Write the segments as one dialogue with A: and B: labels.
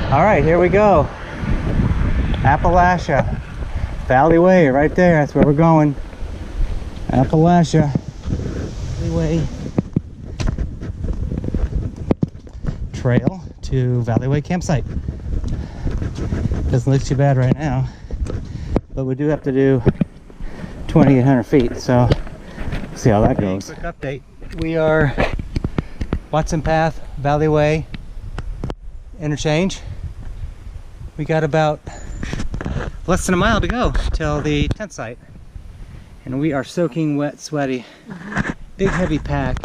A: All right, here we go. Appalachia. Valley Way right there. That's where we're going. Appalachia. Valley Way trail to Valley Way campsite. Doesn't look too bad right now, but we do have to do 2,800 feet, so we'll see how that goes. Quick update. We are Watson Path, Valley Way interchange. We got about less than a mile to go till the tent site, and we are soaking wet, sweaty. Big heavy pack.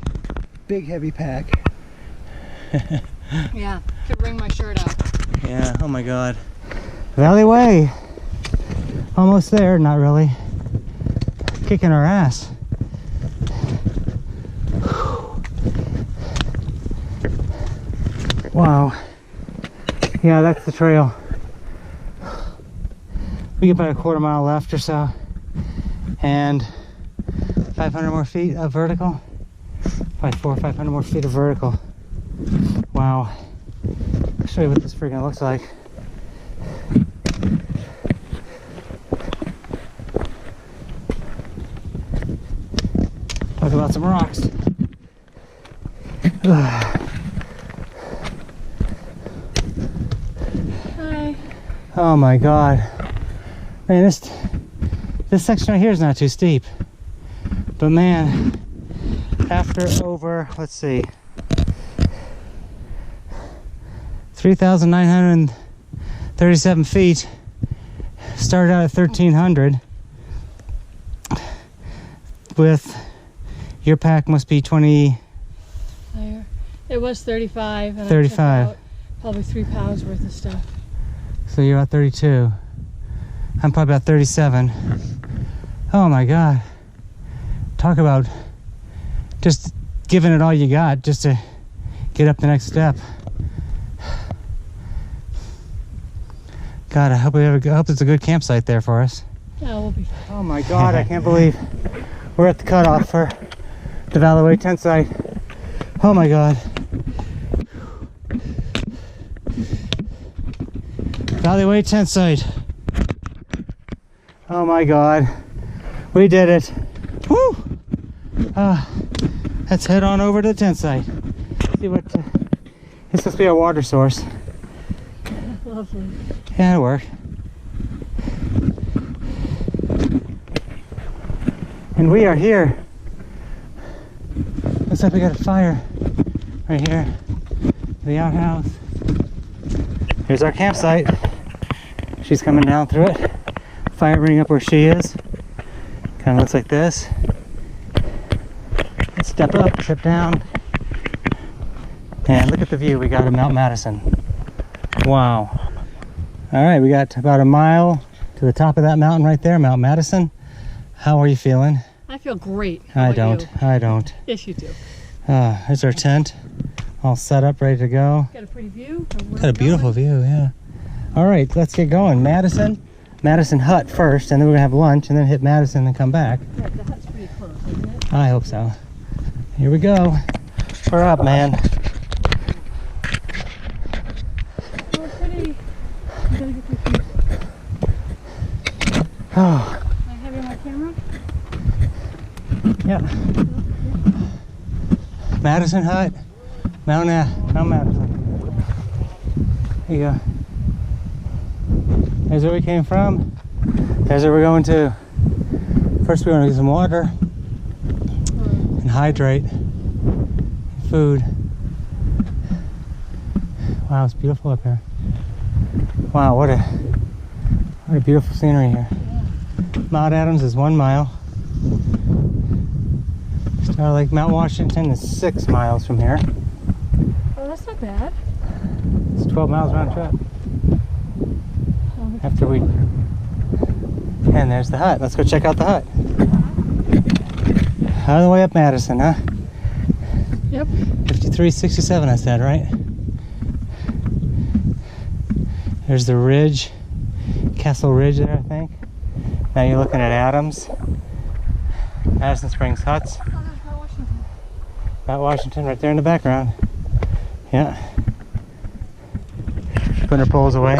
A: Big heavy pack.
B: Yeah, could wring my shirt out.
A: Yeah, oh my god. Valley Way. Almost there, not really. Kicking our ass. Wow. Yeah, that's the trail. We get about a quarter mile left or so, and 500 more feet of vertical. Probably 400 or 500 more feet of vertical. Wow. I'll show you what this freaking looks like. Talk about some rocks.
B: Hi.
A: Oh my god. Man, this section right here is not too steep. But man, after over, let's see, 3,937 feet, started out at 1,300 with your pack must be 20.
B: There. It was 35. And
A: 35.
B: I took out probably 3 pounds worth of stuff.
A: So you're at 32. I'm probably about 37. Oh my god. Talk about just giving it all you got just to get up the next step. God, I hope it's a good campsite there for us.
B: Yeah, we'll be fine.
A: Oh my god, I can't believe we're at the cutoff for the Valley Way tent site. Oh my god. Valley Way tent site. Oh my god. We did it. Woo! Let's head on over to the tent site. See what it's supposed to be a water source.
B: Lovely.
A: Yeah, it'll work. And we are here. Looks like we got a fire right here. The outhouse. Here's our campsite. She's coming down through it. Fire ring up where she is. Kind of looks like this. Let's step up, step down. And look at the view we got of Mount Madison. Wow. All right, we got about a mile to the top of that mountain right there, Mount Madison. How are you feeling?
B: I feel great. How
A: I
B: about
A: don't.
B: you?
A: I don't.
B: Yes, you do.
A: There's our tent, all set up, ready to go.
B: Got a pretty view.
A: Got a beautiful view, yeah. All right, let's get going. Madison Hut first, and then we're gonna have lunch, and then hit Madison and come back.
B: Yeah, the hut's pretty close, isn't it?
A: I hope so. Here we go. We're up, man.
B: Oh, pretty. I'm gonna get confused.
A: Oh,
B: Can I have you on my camera?
A: yeah. Madison Hut, Mount Madison. There you go. There's where we came from. There's where we're going to. First, we want to get some water and hydrate. Food. Wow, it's beautiful up here. Wow, what a beautiful scenery here.
B: Yeah.
A: Mount Adams is 1 mile. Star Lake Mount Washington is 6 miles from here.
B: Oh, that's not bad.
A: It's 12 miles round trip. After we, and there's the hut. Let's go check out the hut. All the way up Madison, huh?
B: Yep.
A: 5367, I said, right? There's the ridge, Castle Ridge there, I think. Now you're looking at Adams, Madison Springs Huts.
B: Oh, there's Mount Washington.
A: Mount Washington right there in the background. Yeah. putting her poles away.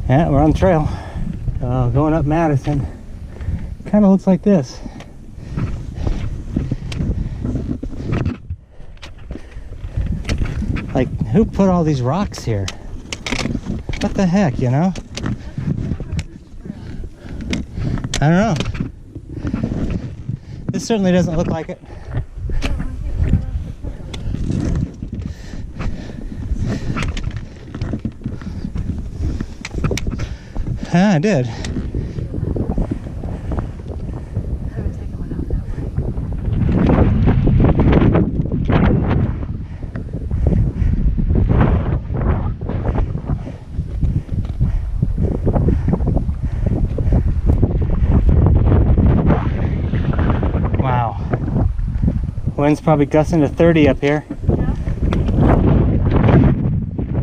A: Yeah, we're on the trail. Going up Madison. Kind of looks like this. Like, who put all these rocks here? What the heck, you know? I don't know. This certainly doesn't look like it. Yeah, I did. Wow. Wind's probably gusting to 30 up here.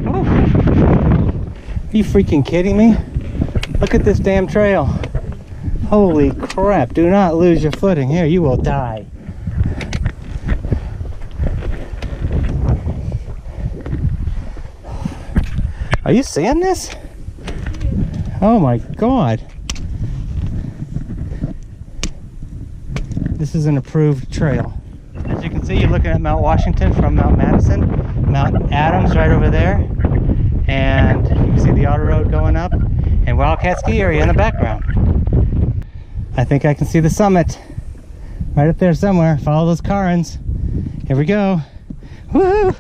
A: Woo. Are you freaking kidding me? Look at this damn trail. Holy crap, do not lose your footing here, you will die. Are you seeing this? Oh my God. This is an approved trail. As you can see, you're looking at Mount Washington from Mount Madison. Mount Adams right over there. And you can see the auto road going up. And Wildcat Ski Area in the background. I think I can see the summit right up there somewhere. Follow those Carins. Here we go. Woohoo!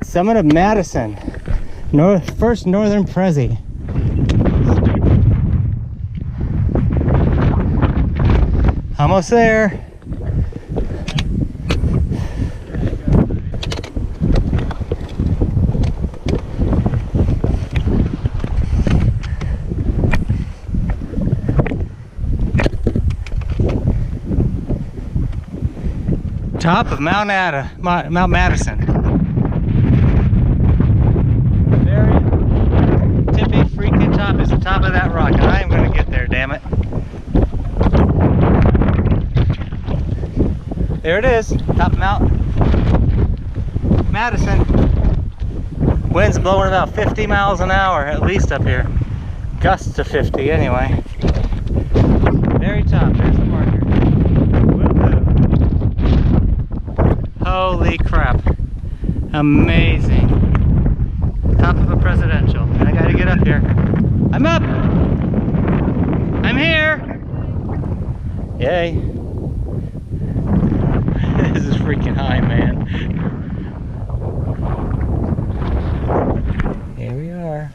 A: Summit of Madison. First Northern Prezi. Almost there. Top of Mount Madison. Very tippy freaking top is the top of that rock, and I am going to get there, damn it. There it is, top of Mount Madison. Wind's blowing about 50 miles an hour at least up here. Gusts to 50 anyway. Very top, there's the marker. Holy crap. Amazing. Top of a presidential. And I gotta get up here. I'm up! I'm here! Yay. This is freaking high, man. Here we are.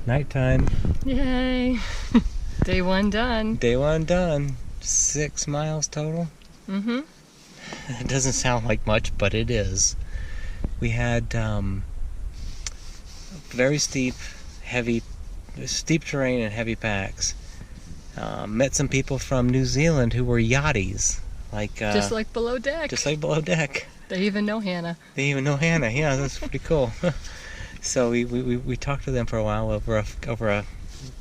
A: Nighttime.
B: Yay. Day one done.
A: Day one done. 6 miles total.
B: Mm-hmm.
A: It doesn't sound like much, but it is. We had very steep terrain and heavy packs. Met some people from New Zealand who were yachties.
B: Just like below deck.
A: Just like below deck.
B: They even know Hannah.
A: They even know Hannah. Yeah, that's pretty cool. So we talked to them for a while over a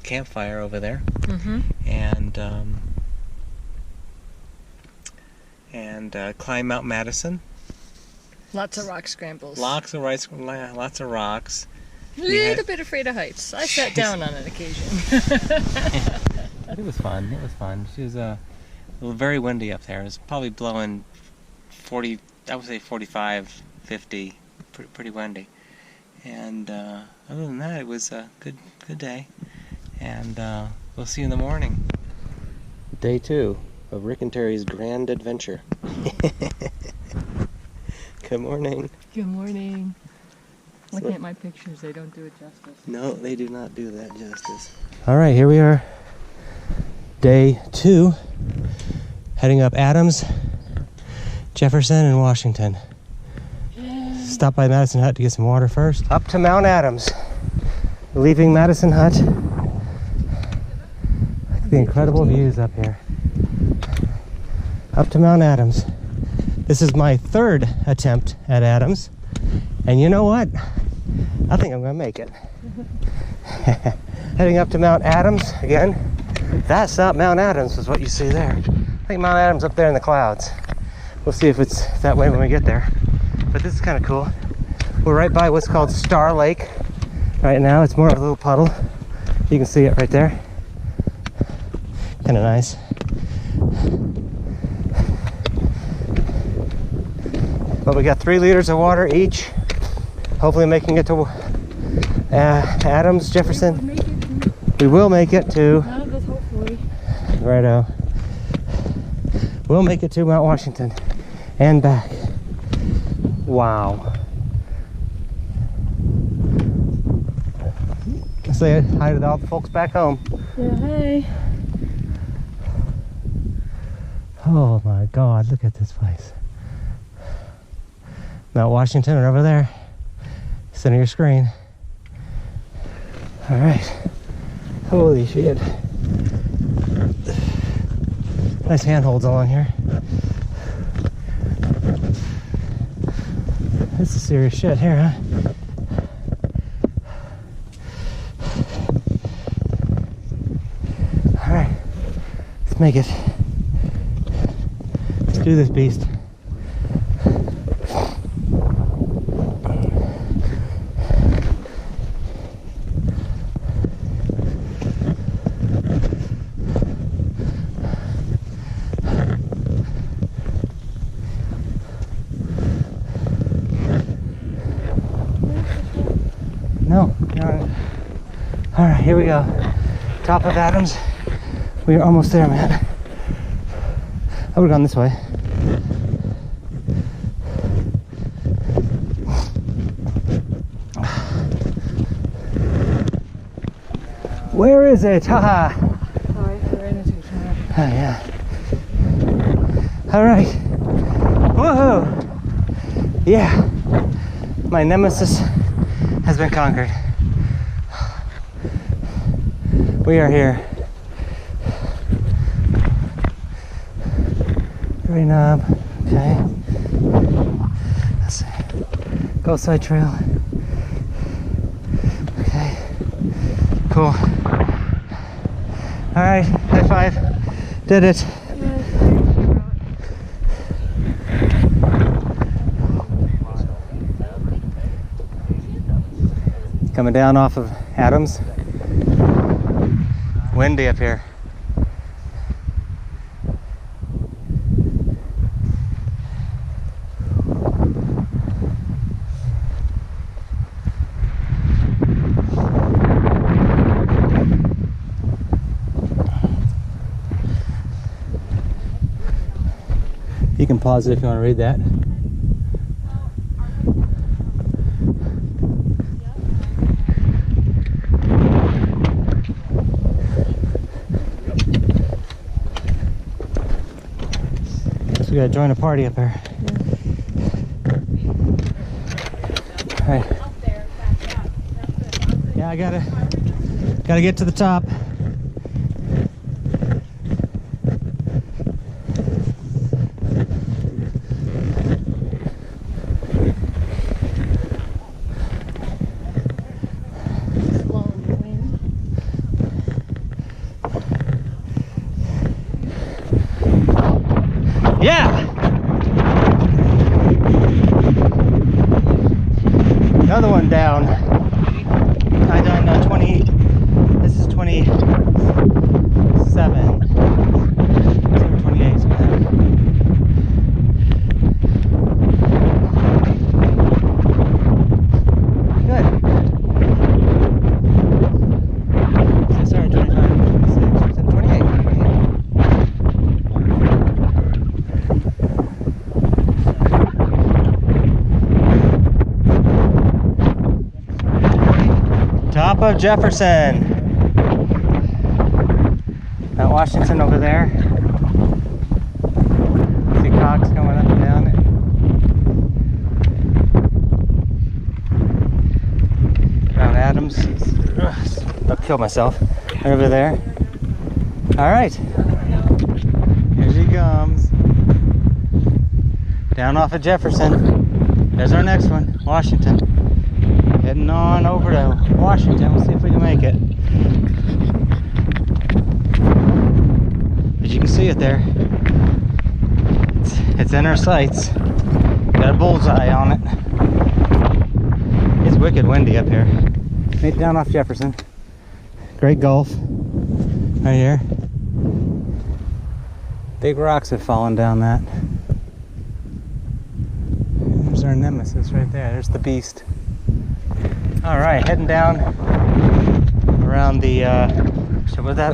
A: campfire over there.
B: Mm-hmm.
A: And climb Mount Madison.
B: Lots of rock scrambles.
A: Lots of rocks.
B: Little bit afraid of heights. I sat down on an occasion.
A: But it was fun. It was fun. She was very windy up there. It was probably blowing 40. I would say 45, 50. Pretty windy. And other than that, it was a good day. And we'll see you in the morning. Day 2 of Rick and Terry's grand adventure. Good morning.
B: Good morning. Looking at my pictures, they don't do it justice.
A: No, they do not do that justice. All right, here we are. Day 2. Heading up Adams, Jefferson, and Washington.
B: Yay.
A: Stop by Madison Hut to get some water first. Up to Mount Adams. Leaving Madison Hut. Look at the incredible views up here. Up to Mount Adams. This is my 3rd attempt at Adams. And you know what? I think I'm gonna make it. Heading up to Mount Adams again. That's not Mount Adams, is what you see there. I think Mount Adams up there in the clouds. We'll see if it's that way when we get there. but this is kind of cool. We're right by what's called Star Lake right now. It's more of a little puddle. You can see it right there. Kind of nice. But we got 3 liters of water each. Hopefully making it to Adams, Jefferson. We will make it to.
B: None of this, hopefully.
A: Righto. We'll make it to Mount Washington and back. Wow. Say hi to all the folks back home.
B: Yeah, hey.
A: Oh my God, look at this place. Mount Washington right over there. Center of your screen. All right. Holy shit. Nice handholds along here. This is serious shit here, huh? All right, let's make it. Let's do this beast. No, you're on it. All right, here we go. Top of Adams. We are almost there, man. I would've gone this way. Where is it? Haha.
B: Sorry, we're in a tunnel.
A: Oh, yeah. All right. Woohoo! Yeah. My nemesis has been conquered. We are here. Gray knob. Okay. Let's see. Go side trail. Okay. Cool. All right. High five. Did it. Coming down off of Adams. Windy up here. You can pause it if you want to read that. We gotta join a party up there. Yeah. All right. Yeah, I gotta get to the top. Yeah! Another one down. I done 20. This is 27. 28. Good. Sorry, 25, 26, 28. Top of Jefferson. Mount Washington over there. See Cox going up and down it. Mount Adams. I'll kill myself. Over there. All right. Here she comes. Down off of Jefferson. There's our next one. Washington. Heading on over to Washington. We'll see if we can make it. As you can see it there. It's in our sights. Got a bullseye on it. It's wicked windy up here. Made it down off Jefferson. Great Gulf. Right here. Big rocks have fallen down that. There's our nemesis right there. There's the beast. All right, heading down around the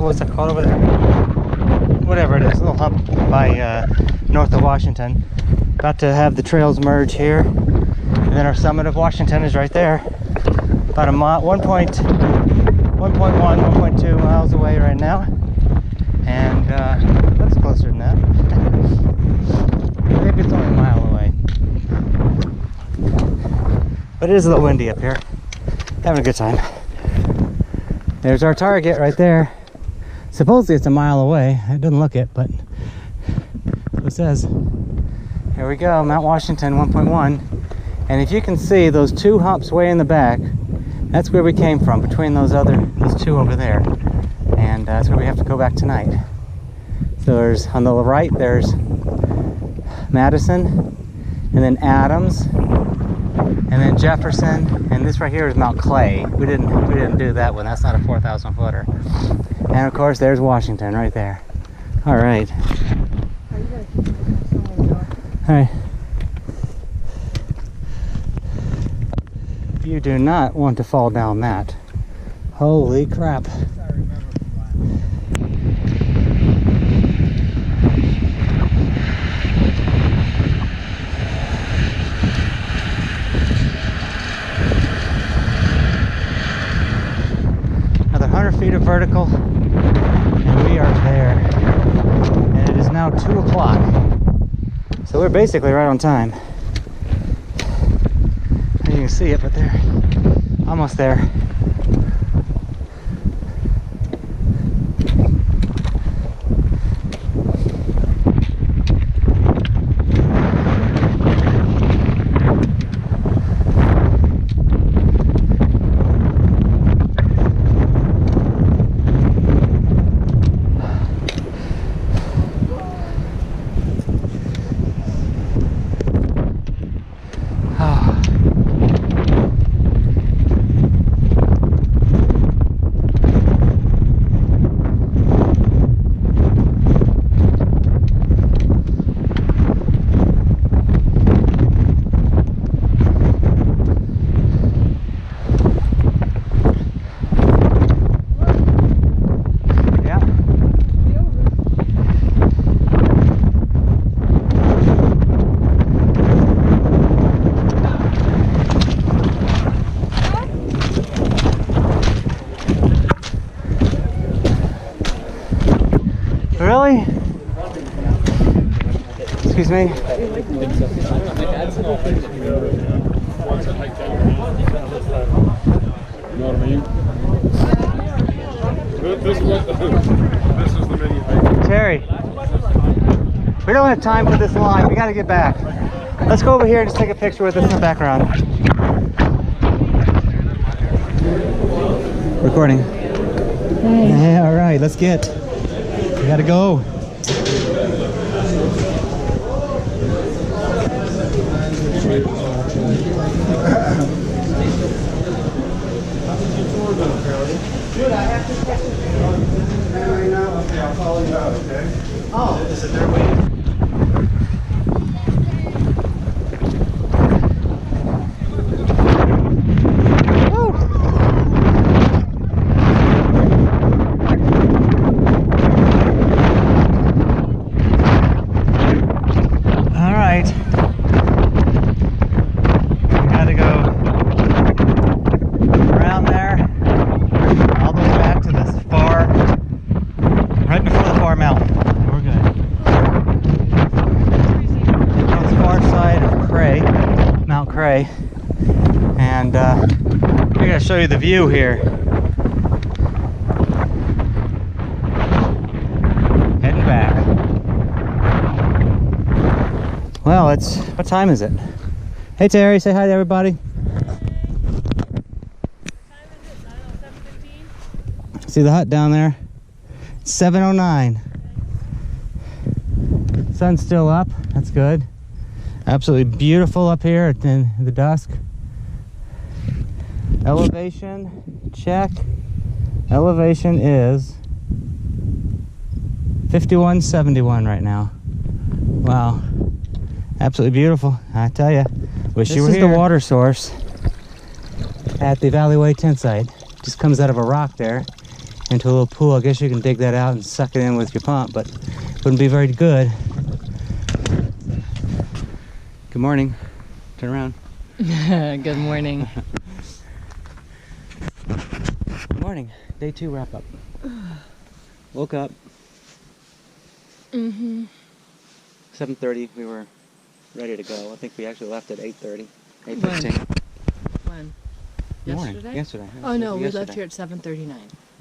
A: what's that called over there? Whatever it is, a little hump by north of Washington. About to have the trails merge here, and then our summit of Washington is right there. About a mile, 1.2 miles away right now, and that's closer than that. Maybe it's only a mile away, but it is a little windy up here. Having a good time. There's our target right there. Supposedly it's a mile away. I didn't look it, but it says. Here we go, Mount Washington 1.1. And if you can see those two humps way in the back, that's where we came from, between those two over there. And that's where we have to go back tonight. So there's, on the right, there's Madison, and then Adams, and then Jefferson, and this right here is Mount Clay. We didn't do that one. That's not a 4,000 footer. And of course, there's Washington right there. All right. All right. You do not want to fall down that. Holy crap. Another 100 feet of vertical, and we are there. And it is now 2 o'clock. So we're basically right on time. You can see it, but they're almost there. Really? Excuse me? Terry, we don't have time for this line. We got to get back. Let's go over here and just take a picture with us in the background. Recording. Yeah, all right, let's get. We gotta go. Dude, I have to catch it right now. Okay, I'll call you out, okay? Oh, is it their way? And I'm gonna show you the view here. Heading back. Well, what time is it? Hey Terry, say hi to everybody.
B: What time is it? I don't know, 7:15?
A: See the hut down there? 7:09. Sun's still up, that's good. Absolutely beautiful up here in the dusk. Elevation, check. Elevation is 5171 right now. Wow. Absolutely beautiful, I tell you. Wish you were here. This is the water source at the Valleyway tent site. Just comes out of a rock there into a little pool. I guess you can dig that out and suck it in with your pump, but it wouldn't be very good. Good morning. Turn around.
B: Good morning.
A: Good morning. Day 2 wrap up. Woke up. 7:30. We were ready to go. I think we actually left at 8:30. 8:15.
B: When? Yesterday?
A: Yesterday.
B: Oh no, we left here at 7:39.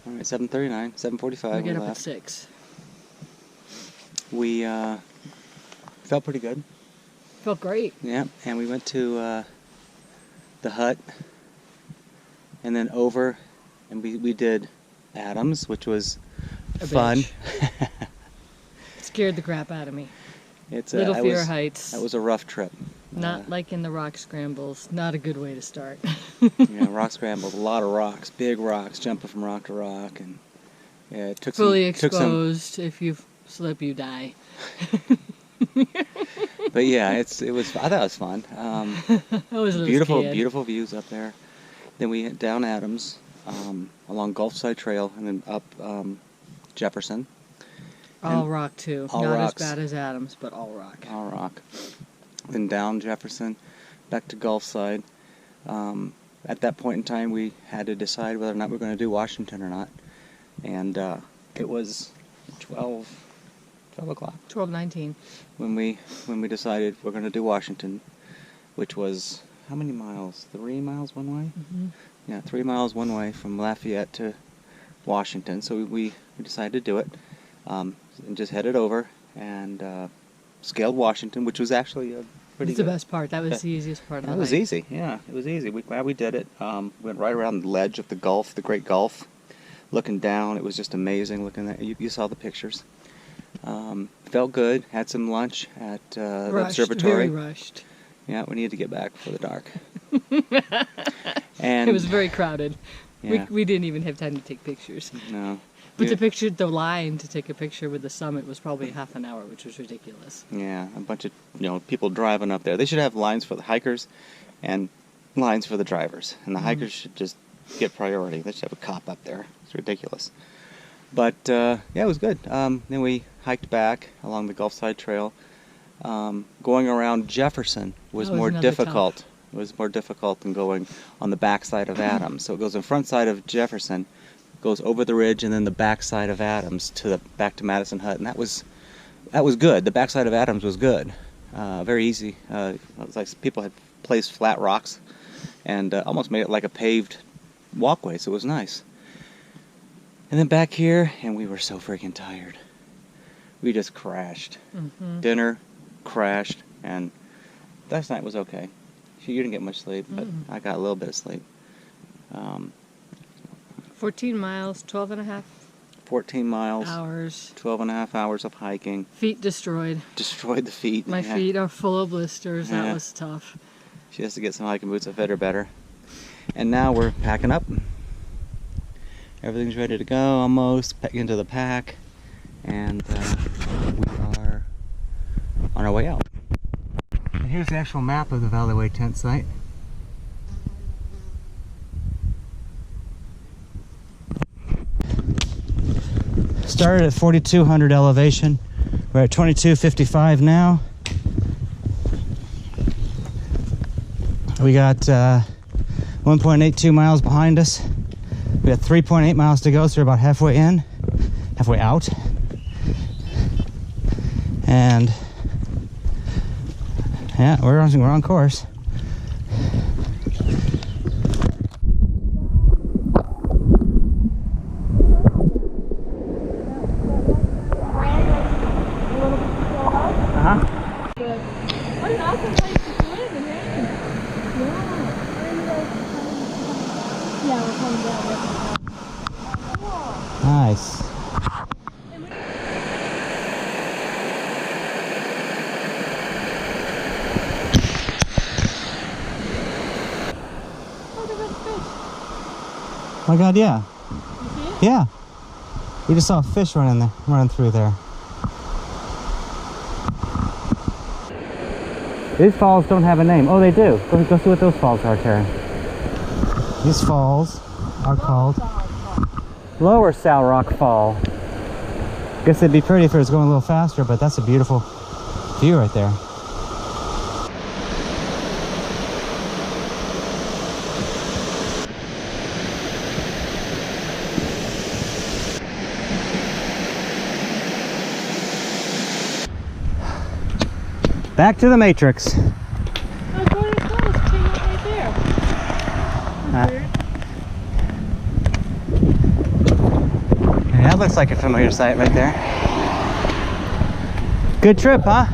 A: All right, 7:39, 7:45.
B: We get up at 6.
A: We felt pretty good.
B: Felt great.
A: Yeah, and we went to the hut, and then over, and we did Adams, which was fun.
B: Scared the crap out of me.
A: It's
B: Little Fear Heights.
A: That was a rough trip.
B: Not like in the rock scrambles. Not a good way to start.
A: Yeah, rock scrambles, a lot of rocks, big rocks, jumping from rock to rock, and yeah, it took
B: fully exposed. If you slip, you die.
A: But yeah, it was. I thought it was fun.
B: I was a
A: beautiful,
B: kid.
A: beautiful views up there. Then we went down Adams, along Gulfside Trail, and then up Jefferson.
B: All rock too.
A: All
B: Not
A: rocks.
B: as bad as Adams, but all rock.
A: All rock. Then down Jefferson, back to Gulfside. At that point in time, we had to decide whether or not we were going to do Washington or not. And it was 12 o'clock.
B: 12:19.
A: When we decided we're going to do Washington, which was how many miles? 3 miles one way?
B: Mm-hmm.
A: Yeah, 3 miles one way from Lafayette to Washington. So we decided to do it, and just headed over and scaled Washington, which was actually a pretty
B: It's
A: good.
B: the best part. That was the easiest part of the
A: That
B: hike.
A: was easy. Yeah, it was easy. We're glad we did it. Went right around the ledge of the Gulf, the Great Gulf, looking down. It was just amazing looking at. You saw the pictures. Felt good. Had some lunch at the observatory.
B: Very rushed.
A: Yeah, we needed to get back before the dark. And
B: It was very crowded.
A: Yeah.
B: We didn't even have time to take pictures.
A: No.
B: But the line to take a picture with the summit was probably half an hour, which was ridiculous.
A: Yeah, a bunch of people driving up there. They should have lines for the hikers and lines for the drivers. And the hikers should just get priority. They should have a cop up there. It's ridiculous. But yeah, it was good. Then we hiked back along the Gulfside Trail. Going around Jefferson was more difficult.
B: tough.
A: It was more difficult than going on the backside of Adams. So it goes in front side of Jefferson, goes over the ridge, and then the backside of Adams back to Madison Hut, and that was good. The backside of Adams was good, very easy. It was like people had placed flat rocks and almost made it like a paved walkway, so it was nice. And then back here, and we were so freaking tired. We just crashed. Dinner, crashed, and last night was okay. You didn't get much sleep, but I got a little bit of sleep.
B: 14 miles, 12 and a half
A: 14 miles,
B: hours.
A: 12 and a half hours of hiking.
B: Feet destroyed.
A: Destroyed the feet.
B: My feet are full of blisters.
A: Yeah.
B: That was tough.
A: She has to get some hiking boots that fit her better. And now we're packing up. Everything's ready to go, almost into the pack. And we are on our way out. And here's the actual map of the Valleyway tent site. Started at 4,200 elevation. We're at 2,255 now. We got 1.82 miles behind us. We got 3.8 miles to go, so we're about halfway in, halfway out. And yeah, we're on course.
B: What an awesome place to swim in rain. Yeah, we're coming down.
A: Nice. My God, yeah.
B: You see it?
A: Yeah. We just saw a fish running through there. These falls don't have a name. Oh, they do. Go see what those falls are, Tara. These falls are called Lower Sal Rock Fall. Guess it'd be pretty if it was going a little faster, but that's a beautiful view right there. Back to the Matrix.
B: Oh, go to close. Take it right there.
A: Yeah, that looks like a familiar sight right there. Good trip, huh?